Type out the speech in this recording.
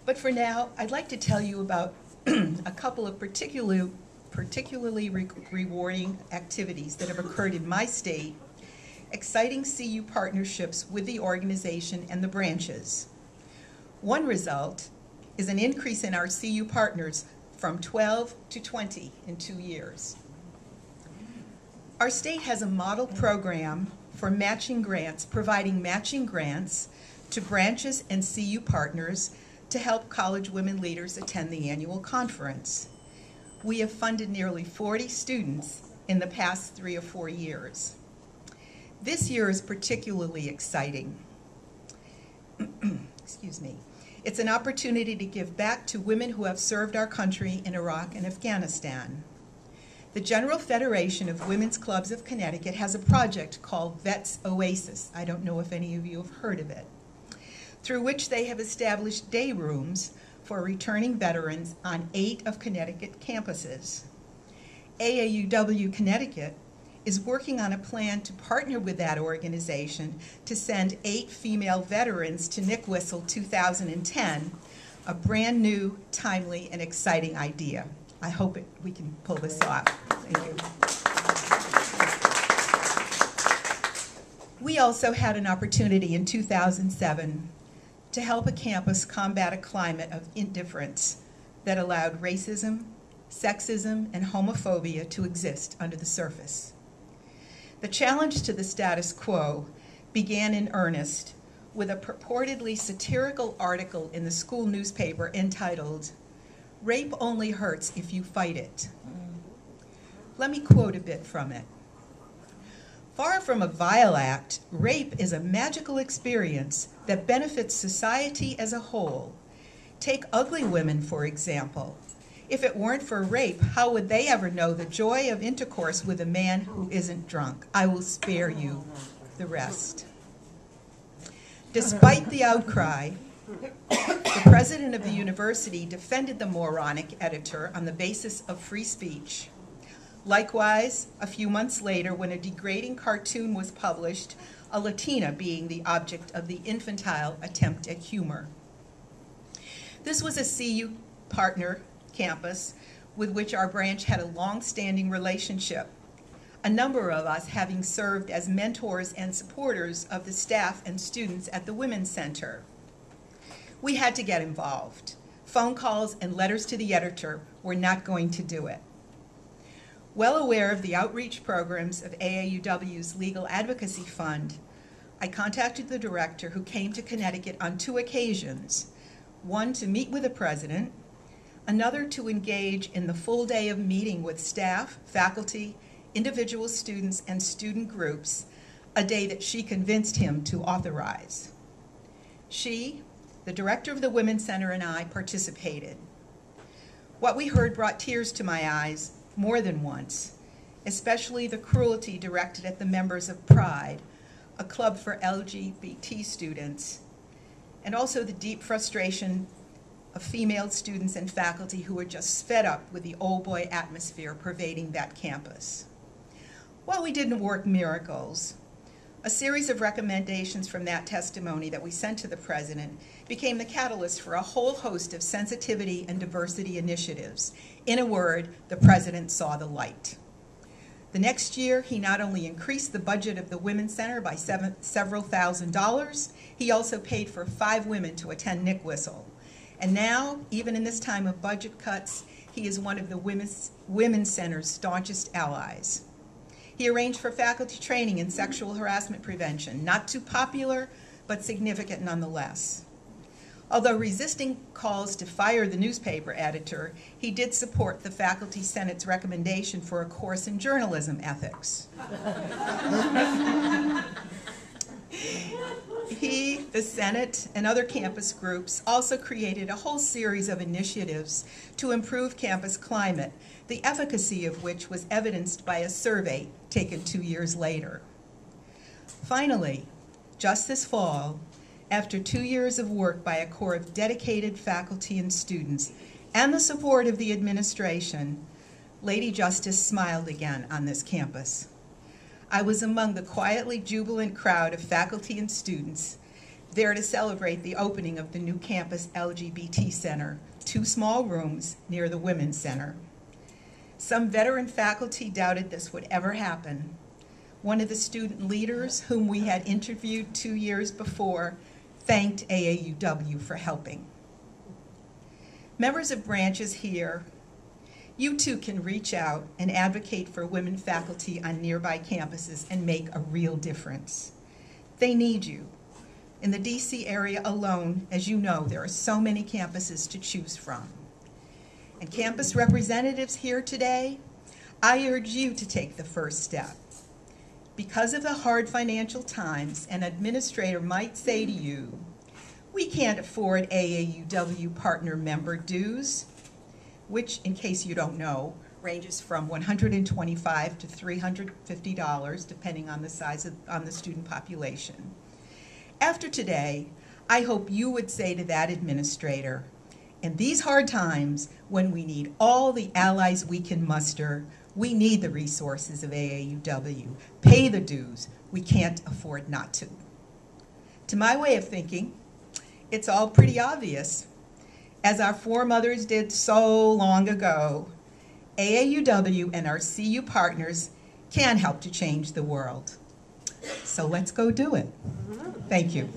But for now, I'd like to tell you about a couple of particularly rewarding activities that have occurred in my state, exciting CU partnerships with the organization and the branches. One result is an increase in our CU partners from 12 to 20 in 2 years. Our state has a model program for matching grants, providing matching grants to branches and CU partners to help college women leaders attend the annual conference. We have funded nearly 40 students in the past 3 or 4 years. This year is particularly exciting. Excuse me. It's an opportunity to give back to women who have served our country in Iraq and Afghanistan. The General Federation of Women's Clubs of Connecticut has a project called Vets Oasis. I don't know if any of you have heard of it, through which they have established day rooms for returning veterans on 8 of Connecticut campuses. AAUW Connecticut is working on a plan to partner with that organization to send 8 female veterans to Nick Whistle 2010, a brand new, timely, and exciting idea. I hope we can pull this off. Thank you. We also had an opportunity in 2007 to help a campus combat a climate of indifference that allowed racism, sexism, and homophobia to exist under the surface. The challenge to the status quo began in earnest with a purportedly satirical article in the school newspaper entitled, "Rape Only Hurts If You Fight It." Let me quote a bit from it. "Far from a vile act, rape is a magical experience that benefits society as a whole. Take ugly women, for example. If it weren't for rape, how would they ever know the joy of intercourse with a man who isn't drunk? I will spare you the rest." Despite the outcry, the president of the university defended the moronic editor on the basis of free speech. Likewise, a few months later, when a degrading cartoon was published, a Latina being the object of the infantile attempt at humor. This was a CU partner campus with which our branch had a long-standing relationship, a number of us having served as mentors and supporters of the staff and students at the Women's Center. We had to get involved. Phone calls and letters to the editor were not going to do it. Well aware of the outreach programs of AAUW's Legal Advocacy Fund, I contacted the director, who came to Connecticut on 2 occasions, one to meet with the president, another to engage in the full day of meeting with staff, faculty, individual students, and student groups, a day that she convinced him to authorize. She, the director of the Women's Center, and I participated. What we heard brought tears to my eyes more than once, especially the cruelty directed at the members of Pride, a club for LGBT students, and also the deep frustration of female students and faculty who were just fed up with the old boy atmosphere pervading that campus. While we didn't work miracles, a series of recommendations from that testimony that we sent to the president became the catalyst for a whole host of sensitivity and diversity initiatives. In a word, the president saw the light. The next year, he not only increased the budget of the Women's Center by several $1,000s, he also paid for 5 women to attend Nick Whistle. And now, even in this time of budget cuts, he is one of the Women's Center's staunchest allies. He arranged for faculty training in sexual harassment prevention, not too popular, but significant nonetheless. Although resisting calls to fire the newspaper editor, he did support the Faculty Senate's recommendation for a course in journalism ethics. He, the Senate, and other campus groups also created a whole series of initiatives to improve campus climate, the efficacy of which was evidenced by a survey taken 2 years later. Finally, just this fall, after 2 years of work by a corps of dedicated faculty and students and the support of the administration, Lady Justice smiled again on this campus. I was among the quietly jubilant crowd of faculty and students there to celebrate the opening of the new campus LGBT Center, 2 small rooms near the Women's Center. Some veteran faculty doubted this would ever happen. One of the student leaders whom we had interviewed 2 years before thanked AAUW for helping. Members of branches here, you too can reach out and advocate for women faculty on nearby campuses and make a real difference. They need you. In the DC area alone, as you know, there are so many campuses to choose from. And campus representatives here today, I urge you to take the first step. Because of the hard financial times, an administrator might say to you, we can't afford AAUW partner member dues, which, in case you don't know, ranges from $125 to $350, depending on the size of the student population. After today, I hope you would say to that administrator, in these hard times, when we need all the allies we can muster, we need the resources of AAUW. Pay the dues. We can't afford not to. To my way of thinking, it's all pretty obvious. As our foremothers did so long ago, AAUW and our CU partners can help to change the world. So let's go do it. Thank you.